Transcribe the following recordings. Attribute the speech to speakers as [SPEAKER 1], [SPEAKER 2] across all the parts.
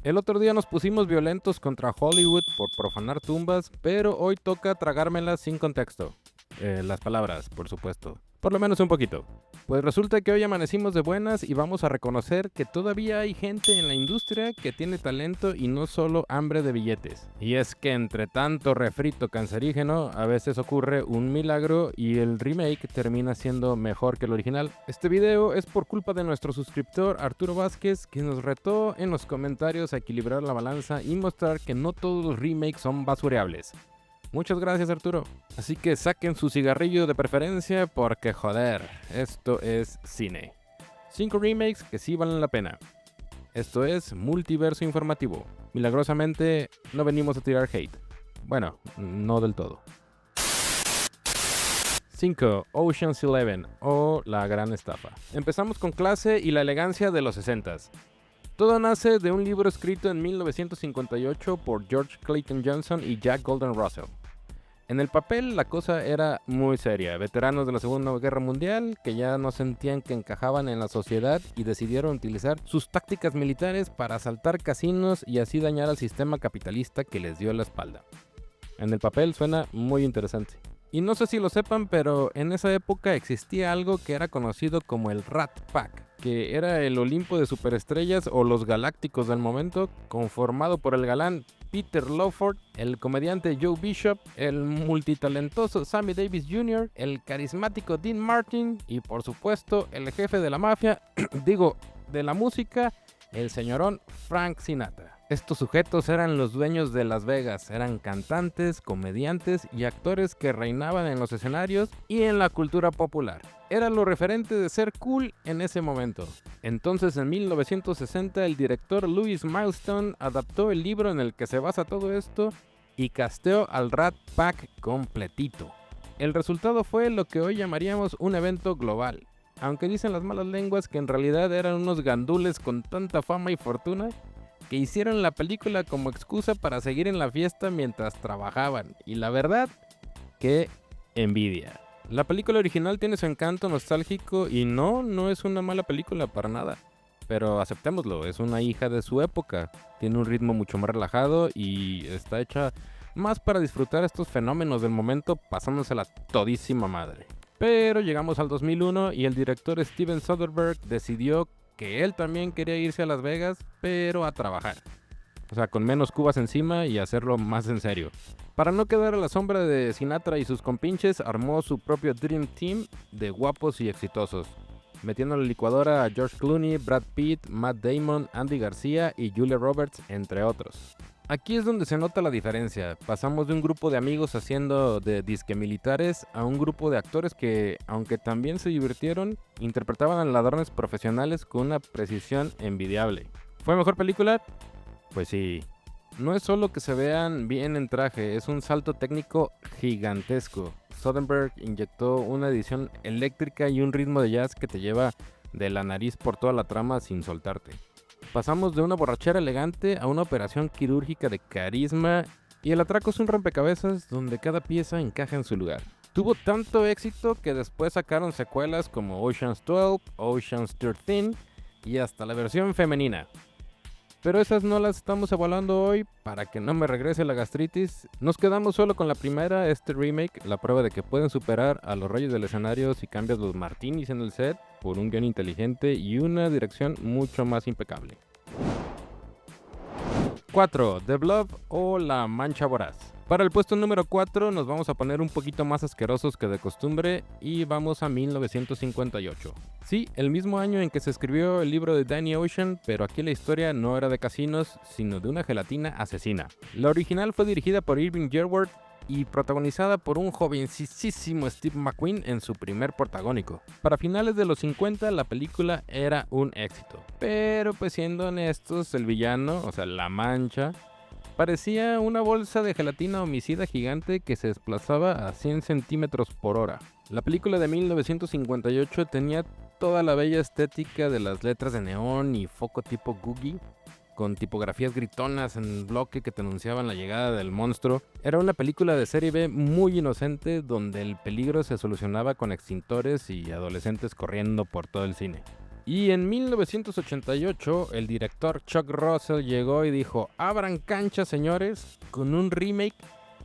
[SPEAKER 1] El otro día nos pusimos violentos contra Hollywood por profanar tumbas, pero hoy toca tragármelas sin contexto. Las palabras, por supuesto. Por lo menos un poquito. Pues resulta que hoy amanecimos de buenas y vamos a reconocer que todavía hay gente en la industria que tiene talento y no solo hambre de billetes. Y es que entre tanto refrito cancerígeno, a veces ocurre un milagro y el remake termina siendo mejor que el original. Este video es por culpa de nuestro suscriptor Arturo Vázquez, que nos retó en los comentarios a equilibrar la balanza y mostrar que no todos los remakes son basureables. Muchas gracias, Arturo. Así que saquen su cigarrillo de preferencia porque joder, esto es cine. 5 remakes que sí valen la pena. Esto es Multiverso Informativo. Milagrosamente no venimos a tirar hate. Bueno, no del todo. 5. Ocean's 11 o La Gran Estafa. Empezamos con clase y la elegancia de los 60s. Todo nace de un libro escrito en 1958 por George Clayton Johnson y Jack Golden Russell. En el papel la cosa era muy seria. Veteranos de la Segunda Guerra Mundial que ya no sentían que encajaban en la sociedad y decidieron utilizar sus tácticas militares para asaltar casinos y así dañar al sistema capitalista que les dio la espalda. En el papel suena muy interesante. Y no sé si lo sepan, pero en esa época existía algo que era conocido como el Rat Pack, que era el Olimpo de superestrellas o los galácticos del momento, conformado por el galán Peter Lawford, el comediante Joe Bishop, el multitalentoso Sammy Davis Jr., el carismático Dean Martin y por supuesto el jefe de la mafia, de la música, el señorón Frank Sinatra. Estos sujetos eran los dueños de Las Vegas, eran cantantes, comediantes y actores que reinaban en los escenarios y en la cultura popular. Era lo referente de ser cool en ese momento. Entonces en 1960 el director Louis Milestone adaptó el libro en el que se basa todo esto y casteó al Rat Pack completito. El resultado fue lo que hoy llamaríamos un evento global. Aunque dicen las malas lenguas que en realidad eran unos gandules con tanta fama y fortuna que hicieron la película como excusa para seguir en la fiesta mientras trabajaban. Y la verdad, qué envidia. La película original tiene su encanto nostálgico y no es una mala película para nada. Pero aceptémoslo, es una hija de su época. Tiene un ritmo mucho más relajado y está hecha más para disfrutar estos fenómenos del momento pasándosela todísima madre. Pero llegamos al 2001 y el director Steven Soderbergh decidió que él también quería irse a Las Vegas, pero a trabajar. O sea, con menos cubas encima y hacerlo más en serio. Para no quedar a la sombra de Sinatra y sus compinches, armó su propio Dream Team de guapos y exitosos, metiendo en la licuadora a George Clooney, Brad Pitt, Matt Damon, Andy García y Julia Roberts, entre otros. Aquí es donde se nota la diferencia. Pasamos de un grupo de amigos haciendo de disque militares a un grupo de actores que, aunque también se divirtieron, interpretaban a ladrones profesionales con una precisión envidiable. ¿Fue mejor película? Pues sí. No es solo que se vean bien en traje, es un salto técnico gigantesco. Soderbergh inyectó una edición eléctrica y un ritmo de jazz que te lleva de la nariz por toda la trama sin soltarte. Pasamos de una borrachera elegante a una operación quirúrgica de carisma y el atraco es un rompecabezas donde cada pieza encaja en su lugar. Tuvo tanto éxito que después sacaron secuelas como Ocean's 12, Ocean's 13 y hasta la versión femenina. Pero esas no las estamos evaluando hoy para que no me regrese la gastritis. Nos quedamos solo con la primera, este remake, la prueba de que pueden superar a los reyes del escenario si cambias los martinis en el set por un guión inteligente y una dirección mucho más impecable. 4. The Blob o La Mancha Voraz. Para el puesto número 4 nos vamos a poner un poquito más asquerosos que de costumbre y vamos a 1958. Sí, el mismo año en que se escribió el libro de Danny Ocean, pero aquí la historia no era de casinos, sino de una gelatina asesina. La original fue dirigida por Irving Yerworth y protagonizada por un jovencísimo Steve McQueen en su primer protagónico. Para finales de los 50 la película era un éxito, pero pues siendo honestos, el villano, o sea, La Mancha, parecía una bolsa de gelatina homicida gigante que se desplazaba a 100 centímetros por hora. La película de 1958 tenía toda la bella estética de las letras de neón y foco tipo Googie, con tipografías gritonas en el bloque que te anunciaban la llegada del monstruo. Era una película de serie B muy inocente donde el peligro se solucionaba con extintores y adolescentes corriendo por todo el cine. Y en 1988, el director Chuck Russell llegó y dijo: abran cancha, señores, con un remake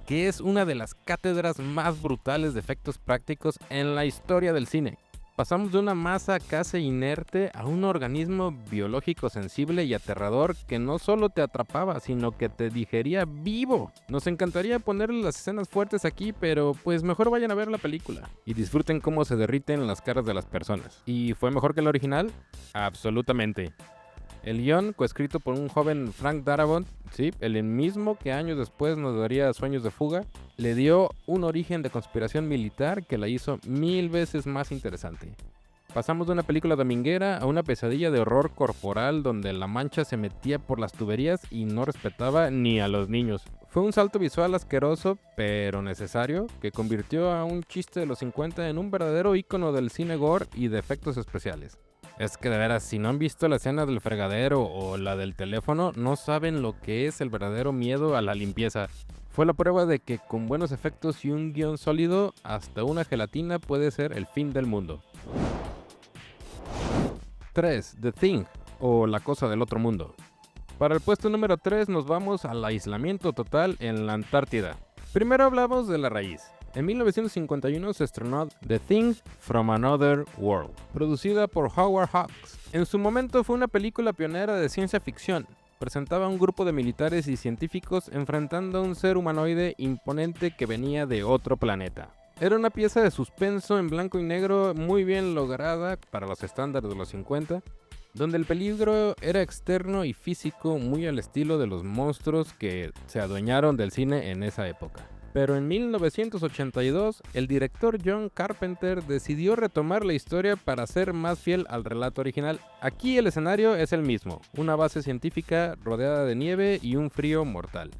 [SPEAKER 1] que es una de las cátedras más brutales de efectos prácticos en la historia del cine. Pasamos de una masa casi inerte a un organismo biológico sensible y aterrador que no solo te atrapaba, sino que te digería vivo. Nos encantaría ponerle las escenas fuertes aquí, pero pues mejor vayan a ver la película y disfruten cómo se derriten las caras de las personas. ¿Y fue mejor que el original? Absolutamente. El guión, coescrito por un joven Frank Darabont, sí, el mismo que años después nos daría Sueños de Fuga, le dio un origen de conspiración militar que la hizo 1000 veces más interesante. Pasamos de una película dominguera a una pesadilla de horror corporal donde la mancha se metía por las tuberías y no respetaba ni a los niños. Fue un salto visual asqueroso, pero necesario, que convirtió a un chiste de los 50 en un verdadero ícono del cine gore y de efectos especiales. Es que de veras, si no han visto la escena del fregadero o la del teléfono, no saben lo que es el verdadero miedo a la limpieza. Fue la prueba de que con buenos efectos y un guión sólido, hasta una gelatina puede ser el fin del mundo. 3. The Thing, o La Cosa del Otro Mundo. Para el puesto número 3 nos vamos al aislamiento total en la Antártida. Primero hablamos de la raíz. En 1951 se estrenó The Thing from Another World, producida por Howard Hawks. En su momento fue una película pionera de ciencia ficción. Presentaba a un grupo de militares y científicos enfrentando a un ser humanoide imponente que venía de otro planeta. Era una pieza de suspenso en blanco y negro muy bien lograda para los estándares de los 50, donde el peligro era externo y físico, muy al estilo de los monstruos que se adueñaron del cine en esa época. Pero en 1982, el director John Carpenter decidió retomar la historia para ser más fiel al relato original. Aquí el escenario es el mismo, una base científica rodeada de nieve y un frío mortal.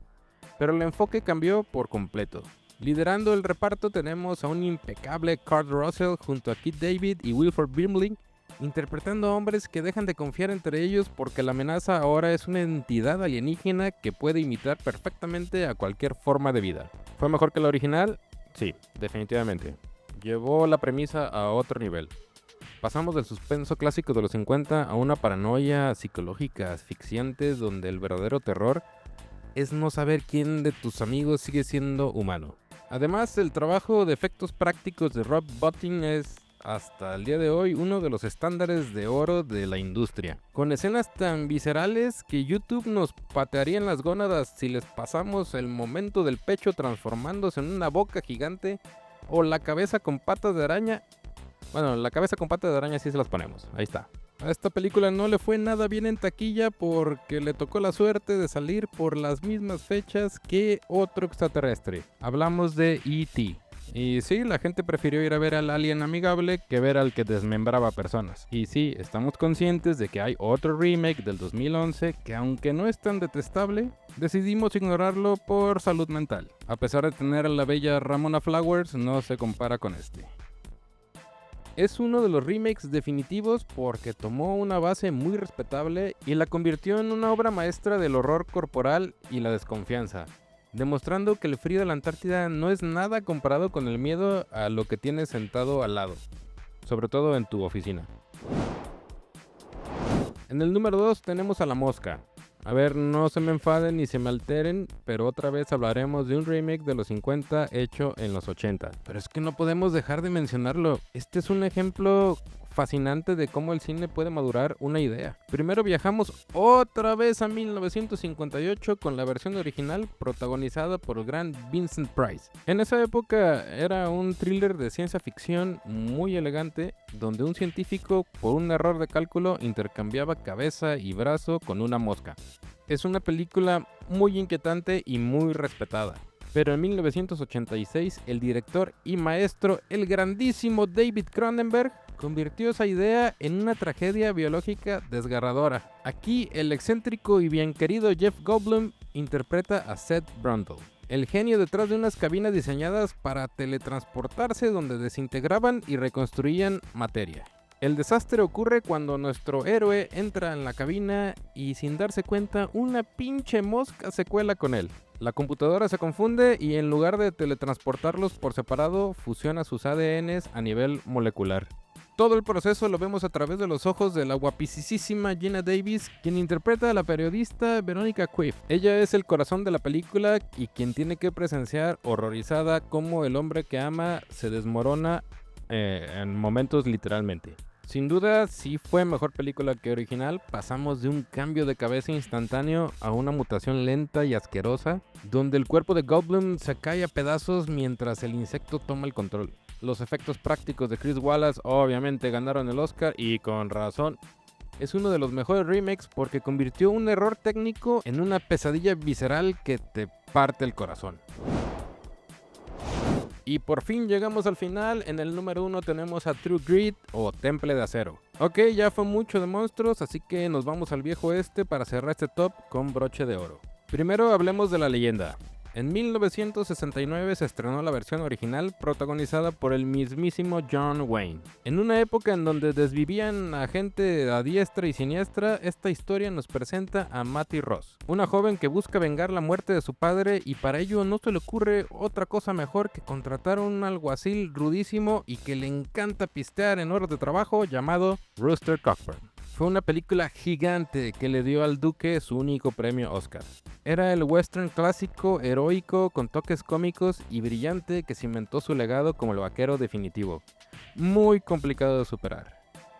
[SPEAKER 1] Pero el enfoque cambió por completo. Liderando el reparto tenemos a un impecable Kurt Russell junto a Keith David y Wilford Brimley, interpretando a hombres que dejan de confiar entre ellos porque la amenaza ahora es una entidad alienígena que puede imitar perfectamente a cualquier forma de vida. ¿Fue mejor que la original? Sí, definitivamente. Llevó la premisa a otro nivel. Pasamos del suspenso clásico de los 50 a una paranoia psicológica asfixiante donde el verdadero terror es no saber quién de tus amigos sigue siendo humano. Además, el trabajo de efectos prácticos de Rob Bottin es, hasta el día de hoy, uno de los estándares de oro de la industria. Con escenas tan viscerales que YouTube nos patearía en las gónadas si les pasamos el momento del pecho transformándose en una boca gigante o la cabeza con patas de araña. Bueno, la cabeza con patas de araña sí se las ponemos, ahí está. A esta película no le fue nada bien en taquilla porque le tocó la suerte de salir por las mismas fechas que otro extraterrestre. Hablamos de E.T. Y sí, la gente prefirió ir a ver al alien amigable que ver al que desmembraba personas. Y sí, estamos conscientes de que hay otro remake del 2011 que, aunque no es tan detestable, decidimos ignorarlo por salud mental. A pesar de tener a la bella Ramona Flowers, no se compara con este. Es uno de los remakes definitivos porque tomó una base muy respetable y la convirtió en una obra maestra del horror corporal y la desconfianza, demostrando que el frío de la Antártida no es nada comparado con el miedo a lo que tienes sentado al lado, sobre todo en tu oficina. En el número 2 tenemos a La Mosca. A ver, no se me enfaden ni se me alteren, pero otra vez hablaremos de un remake de los 50 hecho en los 80. Pero es que no podemos dejar de mencionarlo. Este es un ejemplo fascinante de cómo el cine puede madurar una idea. Primero viajamos otra vez a 1958 con la versión original protagonizada por el gran Vincent Price. En esa época era un thriller de ciencia ficción muy elegante donde un científico por un error de cálculo intercambiaba cabeza y brazo con una mosca. Es una película muy inquietante y muy respetada. Pero en 1986 el director y maestro, el grandísimo David Cronenberg, convirtió esa idea en una tragedia biológica desgarradora. Aquí el excéntrico y bien querido Jeff Goldblum interpreta a Seth Brundle, el genio detrás de unas cabinas diseñadas para teletransportarse donde desintegraban y reconstruían materia. El desastre ocurre cuando nuestro héroe entra en la cabina y sin darse cuenta una pinche mosca se cuela con él. La computadora se confunde y en lugar de teletransportarlos por separado fusiona sus ADNs a nivel molecular. Todo el proceso lo vemos a través de los ojos de la guapísima Geena Davis, quien interpreta a la periodista Veronica Quiff. Ella es el corazón de la película y quien tiene que presenciar horrorizada cómo el hombre que ama se desmorona en momentos literalmente. Sin duda, sí fue mejor película que original. Pasamos de un cambio de cabeza instantáneo a una mutación lenta y asquerosa, donde el cuerpo de Goldblum se cae a pedazos mientras el insecto toma el control. Los efectos prácticos de Chris Wallace obviamente ganaron el Oscar y con razón. Es uno de los mejores remakes porque convirtió un error técnico en una pesadilla visceral que te parte el corazón. Y por fin llegamos al final. En el número 1 tenemos a True Grit o Temple de Acero. Ok, ya fue mucho de monstruos, así que nos vamos al viejo oeste para cerrar este top con broche de oro. Primero hablemos de la leyenda. En 1969 se estrenó la versión original protagonizada por el mismísimo John Wayne. En una época en donde desvivían a gente a diestra y siniestra, esta historia nos presenta a Mattie Ross, una joven que busca vengar la muerte de su padre y para ello no se le ocurre otra cosa mejor que contratar a un alguacil rudísimo y que le encanta pistear en horas de trabajo llamado Rooster Cogburn. Fue una película gigante que le dio al duque su único premio Oscar. Era el western clásico, heroico, con toques cómicos y brillante que cimentó su legado como el vaquero definitivo. Muy complicado de superar.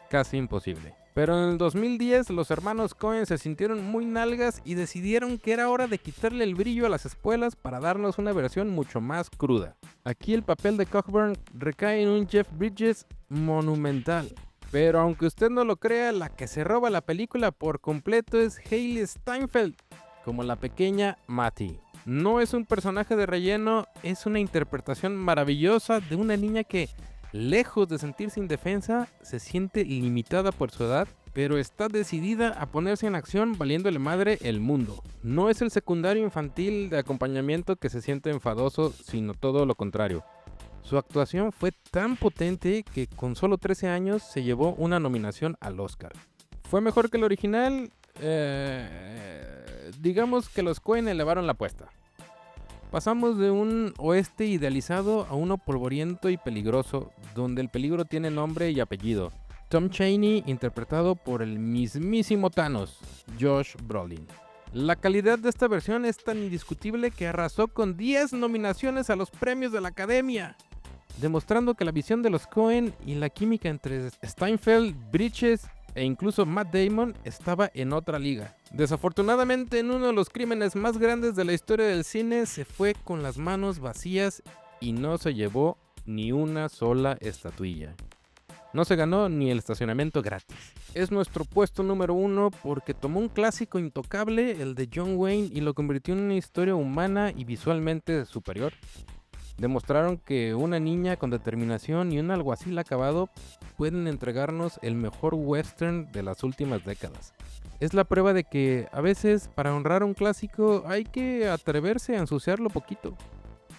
[SPEAKER 1] Casi imposible. Pero en el 2010 los hermanos Coen se sintieron muy nalgas y decidieron que era hora de quitarle el brillo a las espuelas para darnos una versión mucho más cruda. Aquí el papel de Cockburn recae en un Jeff Bridges monumental. Pero aunque usted no lo crea, la que se roba la película por completo es Hailee Steinfeld, como la pequeña Mattie. No es un personaje de relleno, es una interpretación maravillosa de una niña que, lejos de sentirse indefensa, se siente limitada por su edad, pero está decidida a ponerse en acción valiéndole madre el mundo. No es el secundario infantil de acompañamiento que se siente enfadoso, sino todo lo contrario. Su actuación fue tan potente que con solo 13 años se llevó una nominación al Oscar. ¿Fue mejor que el original? Digamos que los Coen elevaron la apuesta. Pasamos de un oeste idealizado a uno polvoriento y peligroso, donde el peligro tiene nombre y apellido. Tom Chaney, interpretado por el mismísimo Thanos, Josh Brolin. La calidad de esta versión es tan indiscutible que arrasó con 10 nominaciones a los premios de la Academia, demostrando que la visión de los Coen y la química entre Steinfeld, Bridges e incluso Matt Damon estaba en otra liga. Desafortunadamente, en uno de los crímenes más grandes de la historia del cine, se fue con las manos vacías y no se llevó ni una sola estatuilla. No se ganó ni el estacionamiento gratis. Es nuestro puesto número 1 porque tomó un clásico intocable, el de John Wayne, y lo convirtió en una historia humana y visualmente superior. Demostraron que una niña con determinación y un alguacil acabado pueden entregarnos el mejor western de las últimas décadas. Es la prueba de que a veces para honrar un clásico hay que atreverse a ensuciarlo poquito.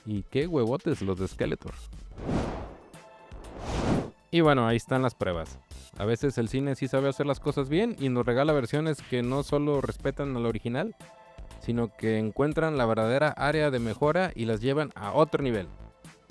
[SPEAKER 1] Y qué huevotes los de Skeletor. Y bueno, ahí están las pruebas. A veces el cine sí sabe hacer las cosas bien y nos regala versiones que no solo respetan al original, sino que encuentran la verdadera área de mejora y las llevan a otro nivel,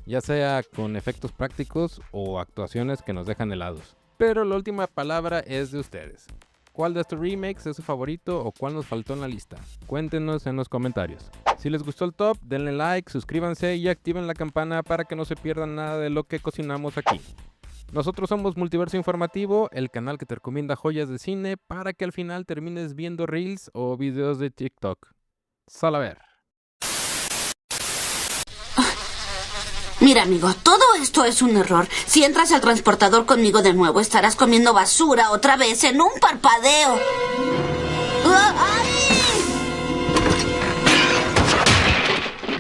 [SPEAKER 1] ya sea con efectos prácticos o actuaciones que nos dejan helados. Pero la última palabra es de ustedes. ¿Cuál de estos remakes es su favorito o cuál nos faltó en la lista? Cuéntenos en los comentarios. Si les gustó el top, denle like, suscríbanse y activen la campana para que no se pierdan nada de lo que cocinamos aquí. Nosotros somos Multiverso Informativo, el canal que te recomienda joyas de cine para que al final termines viendo reels o videos de TikTok. Sal a ver.
[SPEAKER 2] Mira, amigo, todo esto es un error. Si entras al transportador conmigo de nuevo, estarás comiendo basura otra vez en un parpadeo. ¡Ay!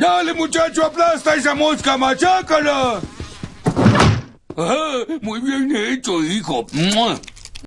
[SPEAKER 3] ¡Dale, muchacho, aplasta esa mosca, machácala! ¡Ah, muy bien hecho, hijo! ¡Mua!